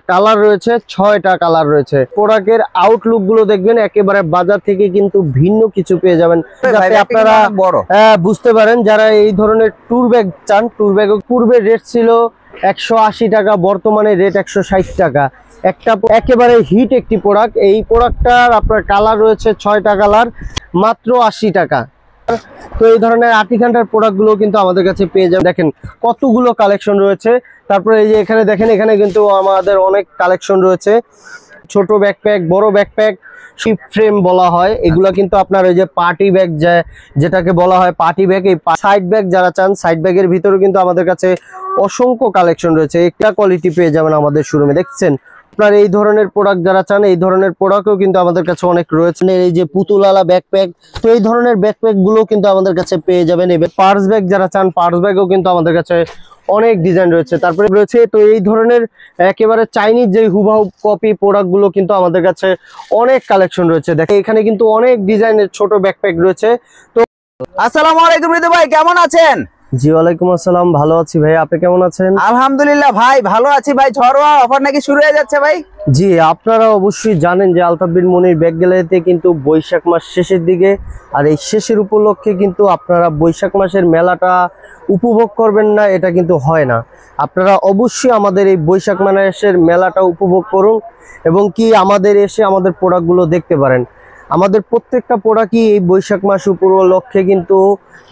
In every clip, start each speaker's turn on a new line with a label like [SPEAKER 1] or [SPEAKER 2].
[SPEAKER 1] Colour রয়েছে, 6টা colour রয়েছে। প্রোডাক্টের আউটলুক গুলো দেখবেন একেবারে বাজার থেকে কিন্তু ভিন্ন কিছু পেয়ে যাবেন, যাতে আপনারা বুঝতে পারেন। যারা এই ধরনের ট্যুর ব্যাগ চান, ট্যুর ব্যাগ পূর্বে রেট ছিল 180 টাকা, বর্তমানে রেট 160 টাকা। একটা একেবারে হিট একটি প্রোডাক্ট। এই প্রোডাক্টটার আপনার কালার রয়েছে 6টা কালার, মাত্র 80 টাকা। তো এই ধরনের আর্টিকান্টার প্রোডাক্ট গুলো কিন্তু আমাদের কাছে পেয়ে যাবেন। দেখেন কতগুলো কালেকশন রয়েছে। তারপরে এই যে এখানে দেখেন, এখানে কিন্তু আমাদের অনেক কালেকশন রয়েছে। ছোট ব্যাকপ্যাক, বড় ব্যাকপ্যাক, শিপ ফ্রেম বলা হয় এগুলা, কিন্তু আপনার ওই যে পার্টি ব্যাগ যেটাকে বলা হয় পার্টি ব্যাগ, এই সাইড ব্যাগ যারা চান, সাইড ব্যাগের ভিতরে কিন্তু আমাদের কাছে অসংখ্য কালেকশন রয়েছে। একটা কোয়ালিটি পেয়ে যাবেন আমাদের শোরুমে। দেখছেন আপনার এই ধরনের প্রোডাক্ট যারা চান, এই ধরনের প্রোডাক্টও কিন্তু আমাদের কাছে অনেক রয়েছে। এই যে পুতুলালা ব্যাকপ্যাক, তো এই ধরনের ব্যাকপ্যাক গুলো কিন্তু আমাদের কাছে পেয়ে যাবেন। এবার পার্স ব্যাগ যারা চান, পার্স ব্যাগও কিন্তু আমাদের কাছে অনেক ডিজাইন রয়েছে। তারপরে রয়েছে তো এই ধরনের একেবারে চাইনিজ যে হুবহু কপি প্রোডাক্ট গুলো কিন্তু আমাদের কাছে অনেক কালেকশন রয়েছে। দেখেন এখানে কিন্তু অনেক ডিজাইনের ছোট ব্যাকপ্যাক রয়েছে। তো
[SPEAKER 2] আসসালামু আলাইকুম রিদু ভাই, কেমন আছেন?
[SPEAKER 1] জি ওয়ালাইকুম আসসালাম, ভালো আছি ভাই, আপনি কেমন আছেন?
[SPEAKER 2] আলহামদুলিল্লাহ ভাই ভালো আছি ভাই। ঝড়োয়া অফার নাকি শুরু হয়ে যাচ্ছে ভাই?
[SPEAKER 1] জি, আপনারা অবশ্যই জানেন যে আলতাফ বিন মনির ব্যাগ গ্যালারিতে কিন্তু বৈশাখ মাস শেষের দিকে, আর এই শেষের উপলক্ষে কিন্তু আপনারা বৈশাখ মাসের মেলাটা উপভোগ করবেন না এটা কিন্তু হয় না। আপনারা অবশ্যই আমাদের এই বৈশাখ মাসের মেলাটা উপভোগ করুন এবং কি আমাদের এসে আমাদের প্রোডাক্টগুলো দেখতে পারেন। আমাদের প্রত্যেকটা প্রোডাক্টই এই বৈশাখ মাস উপলক্ষে কিন্তু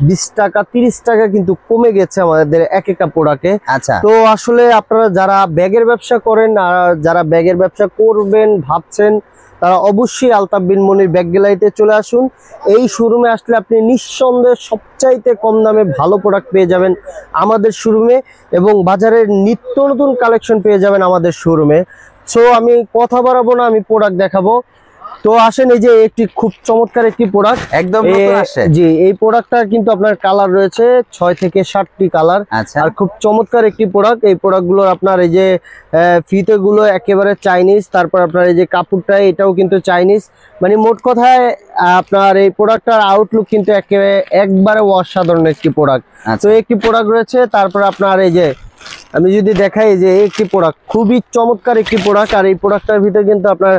[SPEAKER 1] 20 টাকা 30 টাকা কিন্তু কমে গেছে আমাদের এক একটা প্রোডাক্টে।
[SPEAKER 2] আচ্ছা,
[SPEAKER 1] তো আসলে আপনারা যারা ব্যাগের ব্যবসা করেন আর যারা ব্যাগের ব্যবসা করবেন ভাবছেন, তারা অবশ্যই আলতাফ বিন মনির ব্যাগ গ্যালারিতে চলে আসুন। এই শোরুমে আসলে আপনি নিঃসন্দেহে সবচাইতে কম দামে ভালো প্রোডাক্ট পেয়ে যাবেন আমাদের শোরুমে, এবং বাজারের নিত্য নতুন কালেকশন পেয়ে যাবেন আমাদের শোরুমে। সো আমি কথা বাড়াবো না, আমি প্রোডাক্ট দেখাবো। তো আসেন, এই যে একটি খুব চমৎকার একটি প্রোডাক্ট,
[SPEAKER 2] একদম নতুন আসছে।
[SPEAKER 1] জি, এই প্রোডাক্টটা কিন্তু আপনার কালার রয়েছে 6 থেকে 7টি কালার। আর খুব চমৎকার একটি প্রোডাক্ট। এই প্রোডাক্টগুলোর আপনার এই যে ফিতেগুলো একেবারে চাইনিজ, তারপর আপনার এই যে কাপড়টা এটাও কিন্তু চাইনিজ। মানে মোট কথায় আপনার এই প্রোডাক্টটার আউটলুক কিন্তু একবারে অসাধারণ একটি প্রোডাক্ট। তো একটি প্রোডাক্ট রয়েছে। তারপর আপনার এই যে আমি যদি দেখাই যে একটি প্রোডাক্ট, খুবই চমৎকার একটি প্রোডাক্ট। আর এই প্রোডাক্টটার ভিতরে কিন্তু আপনার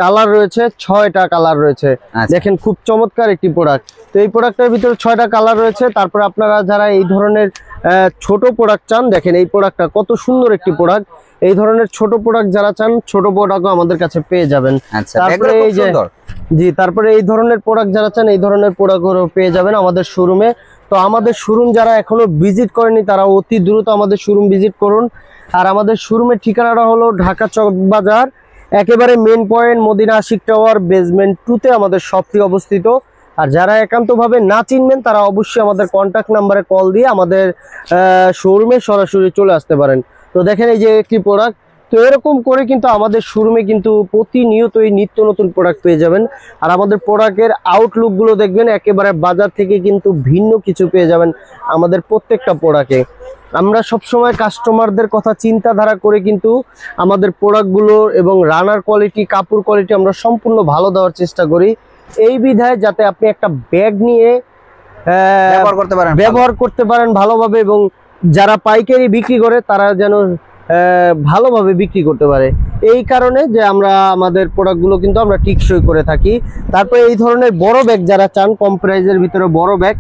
[SPEAKER 1] কালার রয়েছে 6টা কালার রয়েছে। দেখেন খুব চমৎকার একটি প্রোডাক্ট। তো এই প্রোডাক্টের ভিতরে 6টা কালার রয়েছে। তারপর আপনারা যারা এই ধরনের ছোট প্রোডাক্ট চান, দেখেন এই প্রোডাক্টটা কত সুন্দর একটি প্রোডাক্ট। এই ধরনের ছোট প্রোডাক্ট যারা চান, ছোট প্রোডাক্টও আমাদের কাছে পেয়ে যাবেন। তারপরে এই যে জি, তারপরে এই ধরনের প্রোডাক্ট যারা চান, এই ধরনের প্রোডাক্টও পেয়ে যাবেন আমাদের শোরুমে। তো আমাদের শোরুম যারা এখনো ভিজিট করেনি, তারা অতি দ্রুত আমাদের শোরুম ভিজিট করুন। আর আমাদের শোরুমের ঠিকানাটা হলো ঢাকা চকবাজার, একেবারে main point, Madina Ashiq tower, basement 2-তে আমাদের শপটি অবস্থিত। আর যারা একান্তভাবে না চিনবেন, তারা অবশ্যই আমাদের কন্ট্যাক্ট নাম্বারে কল দিয়ে আমাদের শোরুমে সরাসরি চলে আসতে পারেন। তো দেখেন এই যে একটি প্রোডাক্ট। তো এরকম করে কিন্তু আমাদের শোরুমে কিন্তু প্রতিনিয়তই নিত্য নতুন প্রোডাক্ট পেয়ে যাবেন। আর আমাদের প্রোডাক্টের আউটলুকগুলো দেখবেন একেবারে বাজার থেকে কিন্তু ভিন্ন কিছু পেয়ে যাবেন আমাদের প্রত্যেকটা প্রোডাক্টে। আমরা সবসময় কাস্টমারদের কথা চিন্তাধারা করে কিন্তু আমাদের প্রোডাক্টগুলো এবং রানার কোয়ালিটি, কাপড় কোয়ালিটি আমরা সম্পূর্ণ ভালো দেওয়ার চেষ্টা করি। এই বিধায় যাতে আপনি একটা ব্যাগ নিয়ে ব্যবহার করতে পারেন ভালোভাবে, এবং যারা পাইকারি বিক্রি করে তারা যেন ভালোভাবে বিক্রি করতে পারে। এই কারণে যে আমরা আমাদের প্রোডাক্টগুলো কিন্তু আমরা টিকসই করে থাকি। তারপরে এই ধরনের বড় ব্যাগ যারা চান, কম প্রাইজের ভিতরে বড় ব্যাগ,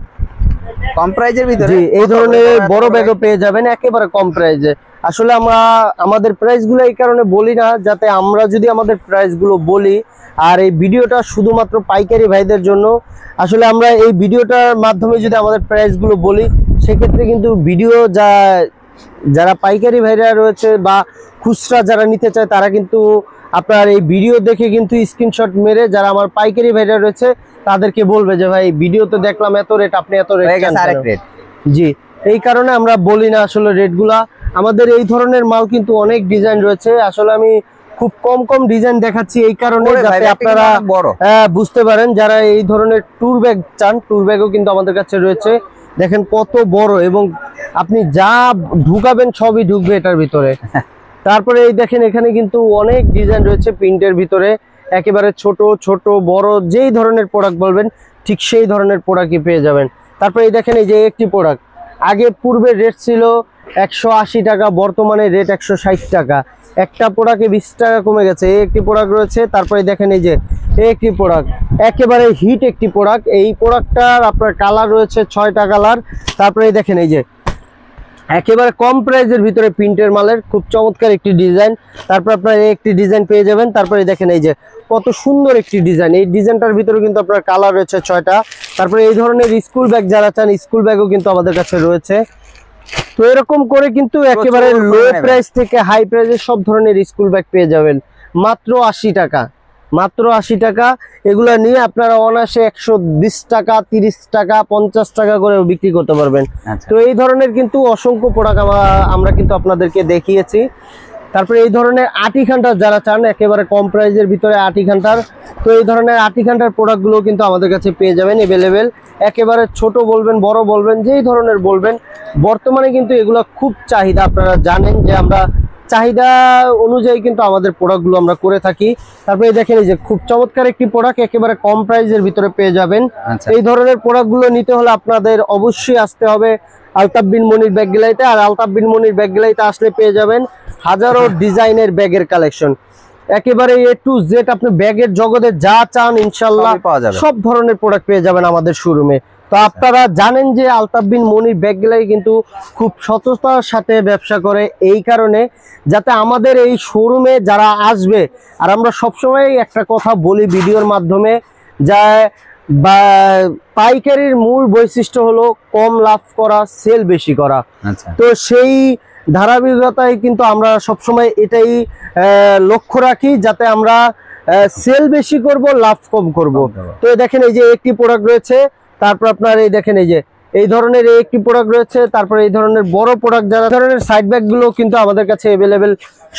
[SPEAKER 2] কম প্রাইজের ভিতরে
[SPEAKER 1] এই ধরনের বড় ব্যাগও পেয়ে যাবেন একেবারে কম প্রাইজে। আসলে আমরা আমাদের প্রাইসগুলো এই কারণে বলি না, যাতে আমরা যদি আমাদের প্রাইসগুলো বলি, আর এই ভিডিওটা শুধুমাত্র পাইকারি ভাইদের জন্য। আসলে আমরা এই ভিডিওটার মাধ্যমে যদি আমাদের প্রাইসগুলো বলি, সেক্ষেত্রে কিন্তু ভিডিও যারা পাইকারি ভাইরা রয়েছে বা খুচরা যারা নিতে চায়, তারা কিন্তু আপনার এই ভিডিও দেখে কিন্তু স্ক্রিনশট মেরে যারা আমার পাইকারি ভাইরা রয়েছে তাদেরকে বলবে যে ভাই ভিডিওতে দেখলাম এত রেট, আপনি এত রেট। জি, এই কারণে আমরা বলি না আসলে রেটগুলা। আমাদের এই ধরনের মাল কিন্তু অনেক ডিজাইন রয়েছে। আসলে আমি খুব কম ডিজাইন দেখাচ্ছি এই কারণে, যাতে আপনারা বুঝতে পারেন। যারা এই ধরনের ট্যুর ব্যাগ চান, ট্যুর ব্যাগও কিন্তু আমাদের কাছে রয়েছে। দেখেন কত বড়, এবং আপনি যা ঢুকাবেন সবই ঢুকবে এটার ভিতরে। তারপরে এই দেখেন এখানে কিন্তু অনেক ডিজাইন রয়েছে প্রিন্টের ভিতরে, একেবারে ছোট ছোট বড় যেই ধরনের প্রোডাক্ট বলবেন ঠিক সেই ধরনের প্রোডাক্টই পেয়ে যাবেন। তারপরে এই দেখেন এই যে একটি প্রোডাক্ট, আগে পূর্বে রেট ছিল 180 টাকা, বর্তমানে রেট 160 টাকা। একটা প্রোডাক্টে 20 টাকা কমে গেছে। এই একটি প্রোডাক্ট রয়েছে, তারপরে দেখেন এই যে এই একটি প্রোডাক্ট, একেবারে হিট একটি প্রোডাক্ট। এই প্রোডাক্টটার আপনার কালার রয়েছে 6টা কালার। তারপরে দেখেন এই যে একেবারে কম প্রাইসের ভিতরে প্রিন্টের মালের খুব চমৎকার একটি ডিজাইন। তারপর আপনার এই একটি ডিজাইন পেয়ে যাবেন। তারপরে দেখেন এই যে কত সুন্দর একটি ডিজাইন, এই ডিজাইনটার ভিতরে কিন্তু আপনার কালার রয়েছে 6টা। তারপরে এই ধরনের স্কুল ব্যাগ যারা চান, স্কুল ব্যাগও কিন্তু আমাদের কাছে রয়েছে। তো এরকম করে কিন্তু একেবারে লো প্রাইস থেকে হাই প্রাইসের সব ধরনের স্কুল ব্যাগ পেয়ে যাবেন মাত্র 80 টাকা, মাত্র 80 টাকা। এগুলা নিয়ে আপনারা অনায়াসে 120 টাকা, 30 টাকা, 50 টাকা করে বিক্রি করতে পারবেন। তো এই ধরনের কিন্তু অসংখ্য প্রোডাক্ট আমরা কিন্তু আপনাদেরকে দেখিয়েছি। তারপরে এই ধরনের আটি খান্ডার যারা চান, একেবারে কম প্রাইসের ভিতরে আটি খান্ডার, তো এই ধরনের আটি খান্ডার প্রোডাক্টগুলো কিন্তু আমাদের কাছে পেয়ে যাবেন অ্যাভেলেবেল। একেবারে ছোট বলবেন, বড় বলবেন, যেই ধরনের বলবেন। বর্তমানে কিন্তু এগুলো খুব চাহিদা, আপনারা জানেন যে আমরা চাহিদা অনুযায়ী কিন্তু আমাদের প্রোডাক্টগুলো আমরা করে থাকি। তারপরে দেখেন এই যে খুব চমৎকার একটি প্রোডাক্ট, একেবারে কম প্রাইসের ভিতরে পেয়ে যাবেন। এই ধরনের প্রোডাক্টগুলো নিতে হলে আপনাদের অবশ্যই আসতে হবে আলতাফ বিন মনির ব্যাগ গ্যালারিতে। আর আলতাফ বিন মনির ব্যাগ গ্যালারিতে আসলে পেয়ে যাবেন হাজারো ডিজাইনের ব্যাগের কালেকশন, একেবারে A to Z। আপনি ব্যাগের জগতে যা চান ইনশাল্লাহ সব ধরনের প্রোডাক্ট পেয়ে যাবেন আমাদের শোরুমে। তো আপনারা জানেন যে আলতাফ বিন মনির ব্যাগ গ্যালারি কিন্তু খুব সততার সাথে ব্যবসা করে, এই কারণে যাতে আমাদের এই শোরুমে যারা আসবে, আর আমরা সবসময় একটা কথা বলি ভিডিওর মাধ্যমে, যা বা পাইকারির মূল বৈশিষ্ট্য হলো কম লাভ করা, সেল বেশি করা। তো সেই ধারাবাহিকতায় কিন্তু আমরা সবসময় এটাই লক্ষ্য রাখি, যাতে আমরা সেল বেশি করব, লাভ কম করব। তো দেখেন এই যে একটি প্রোডাক্ট রয়েছে, তারপর আপনার এই দেখেন এই যে এই ধরনের একটি প্রোডাক্ট রয়েছে। তারপরে এই ধরনের বড় প্রোডাক্ট যারা ধরনের সাইড ব্যাগ গুলো কিন্তু আমাদের কাছে অ্যাভেলেবেল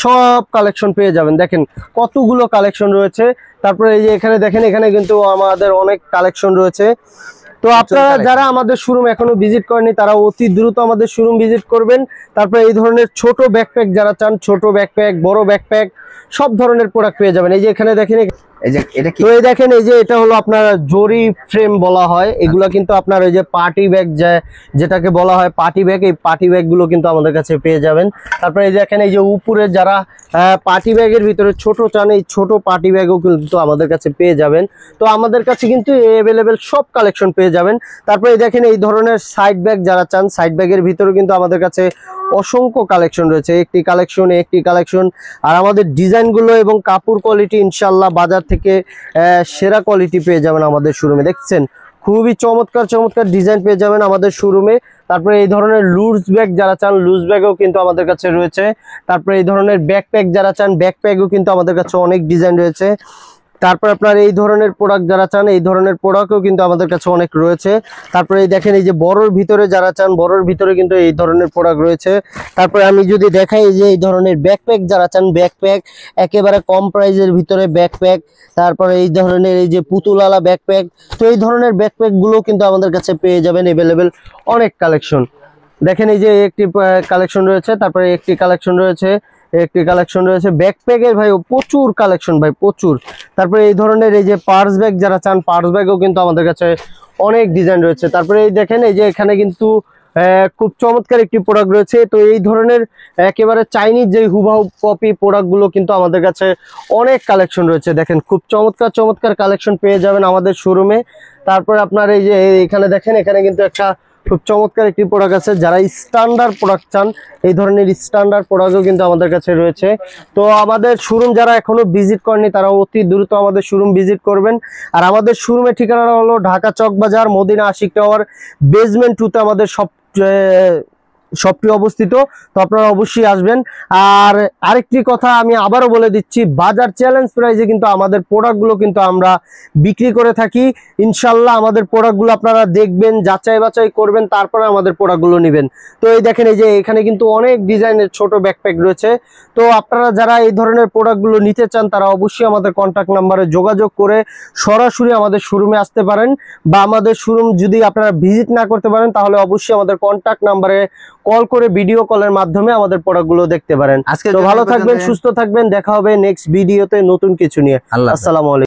[SPEAKER 1] সব কালেকশন পেয়ে যাবেন। দেখেন কতগুলো কালেকশন রয়েছে। তারপরে এই যে এখানে দেখেন, এখানে কিন্তু আমাদের অনেক কালেকশন রয়েছে। তো আপনারা যারা আমাদের শোরুম এখনো ভিজিট করেনি, তারা অতি দ্রুত আমাদের শোরুম ভিজিট করবেন। তারপরে এই ধরনের ছোট ব্যাকপ্যাক যারা চান, ছোট ব্যাকপ্যাক, বড় ব্যাকপ্যাক, সব ধরনের প্রোডাক্ট পেয়ে যাবেন। এই যে এখানে দেখেন, এই যে এটা কি, তো এই দেখেন এই যে এটা হলো আপনার জরি ফ্রেম বলা হয়। এগুলা কিন্তু আপনার ওই যে পার্টি ব্যাগ যেটাকে বলা হয় পার্টি ব্যাগ, এই পার্টি ব্যাগ গুলো কিন্তু আমাদের কাছে পেয়ে যাবেন। তারপরে এই দেখেন এই যে উপরে যারা পার্টি ব্যাগের ভিতরে ছোট চান, এই ছোট পার্টি ব্যাগও কিন্তু আমাদের কাছে পেয়ে যাবেন। তো আমাদের কাছে কিন্তু অ্যাভেলেবেল সব কালেকশন পেয়ে যাবেন। তারপরে এই দেখেন এই ধরনের সাইড ব্যাগ যারা চান, সাইড ব্যাগের ভিতরে কিন্তু আমাদের কাছে অসংখ্য কালেকশন রয়েছে, একটি কালেকশন একটি কালেকশন। আর আমাদের ডিজাইনগুলো এবং কাপড় কোয়ালিটি ইনশাল্লাহ বাজার থেকে সেরা কোয়ালিটি পেয়ে যাবেন আমাদের শোরুমে। দেখছেন খুবই চমৎকার চমৎকার ডিজাইন পেয়ে যাবেন আমাদের শোরুমে। তারপরে এই ধরনের লুজ ব্যাগ যারা চান, লুজ ব্যাগও কিন্তু আমাদের কাছে রয়েছে। তারপরে এই ধরনের ব্যাকপ্যাক যারা চান, ব্যাকপ্যাকও কিন্তু আমাদের কাছে অনেক ডিজাইন রয়েছে। তারপর আপনার এই ধরনের প্রোডাক্ট যারা চান, এই ধরনের প্রোডাক্টও কিন্তু আমাদের কাছে অনেক রয়েছে। তারপরে এই দেখেন এই যে বড়র ভিতরে যারা চান, বড়র ভিতরে কিন্তু এই ধরনের প্রোডাক্ট রয়েছে। তারপরে আমি যদি দেখাই যে এই ধরনের ব্যাকপ্যাক যারা চান, ব্যাকপ্যাক একেবারে কম প্রাইসের ভিতরে ব্যাকপ্যাক। তারপরে এই ধরনের এই যে পুতুলালা ব্যাকপ্যাক, তো এই ধরনের ব্যাকপ্যাক গুলো কিন্তু আমাদের কাছে পেয়ে যাবেন অ্যাভেলেবেল অনেক কালেকশন। দেখেন এই যে একটি কালেকশন রয়েছে, তারপরে একটি কালেকশন রয়েছে, একটি কালেকশন রয়েছে ব্যাকপ্যাকের ভাই প্রচুর কালেকশন ভাই, প্রচুর। তারপরে এই ধরনের এই যে পার্স ব্যাগ যারা চান, পার্স ব্যাগও কিন্তু আমাদের কাছে অনেক ডিজাইন রয়েছে। তারপরে এই দেখেন এই যে এখানে কিন্তু খুব চমৎকার একটি প্রোডাক্ট রয়েছে। তো এই ধরনের একেবারে চাইনিজ যে হুবাহু কপি প্রোডাক্টগুলো কিন্তু আমাদের কাছে অনেক কালেকশন রয়েছে। দেখেন খুব চমৎকার চমৎকার কালেকশন পেয়ে যাবেন আমাদের শোরুমে। তারপরে আপনার এই যে এখানে দেখেন, এখানে কিন্তু একটা খুব চমৎকার একটি প্রোডাক্ট আছে। যারা স্ট্যান্ডার্ড প্রোডাক্ট চান, এই ধরনের স্ট্যান্ডার্ড প্রোডাক্টও কিন্তু আমাদের কাছে রয়েছে। তো আমাদের শোরুম যারা এখনো ভিজিট করেনি, তারা অতি দ্রুত আমাদের শোরুম ভিজিট করবেন। আর আমাদের শোরুমের ঠিকানা হলো ঢাকা চকবাজার, মদিনা আশিক টাওয়ার, বেসমেন্ট 2তে আমাদের শপটি অবস্থিত। তো আপনারা অবশ্যই আসবেন। আর আরেকটি কথা আমি আবারও বলে দিচ্ছি, বাজার চ্যালেঞ্জ প্রাইসে কিন্তু আমাদের প্রোডাক্টগুলো কিন্তু আমরা বিক্রি করে থাকি। ইনশাল্লাহ আমাদের প্রোডাক্টগুলো আপনারা দেখবেন, যাচাই বাছাই করবেন, তারপরে আমাদের প্রোডাক্টগুলো নেবেন। তো এই দেখেন এই যে এখানে কিন্তু অনেক ডিজাইনের ছোট ব্যাকপ্যাক রয়েছে। তো আপনারা যারা এই ধরনের প্রোডাক্টগুলো নিতে চান, তারা অবশ্যই আমাদের কন্ট্যাক্ট নাম্বারে যোগাযোগ করে সরাসরি আমাদের শোরুমে আসতে পারেন। বা আমাদের শোরুম যদি আপনারা ভিজিট না করতে পারেন, তাহলে অবশ্যই আমাদের কন্ট্যাক্ট নাম্বারে কল করে ভিডিও কলের মাধ্যমে আমাদের প্রোডাক্টগুলো দেখতে পারেন। তো ভালো থাকবেন, সুস্থ থাকবেন, দেখা হবে নেক্সট ভিডিওতে নতুন কিছু নিয়ে। আসসালামু আলাইকুম।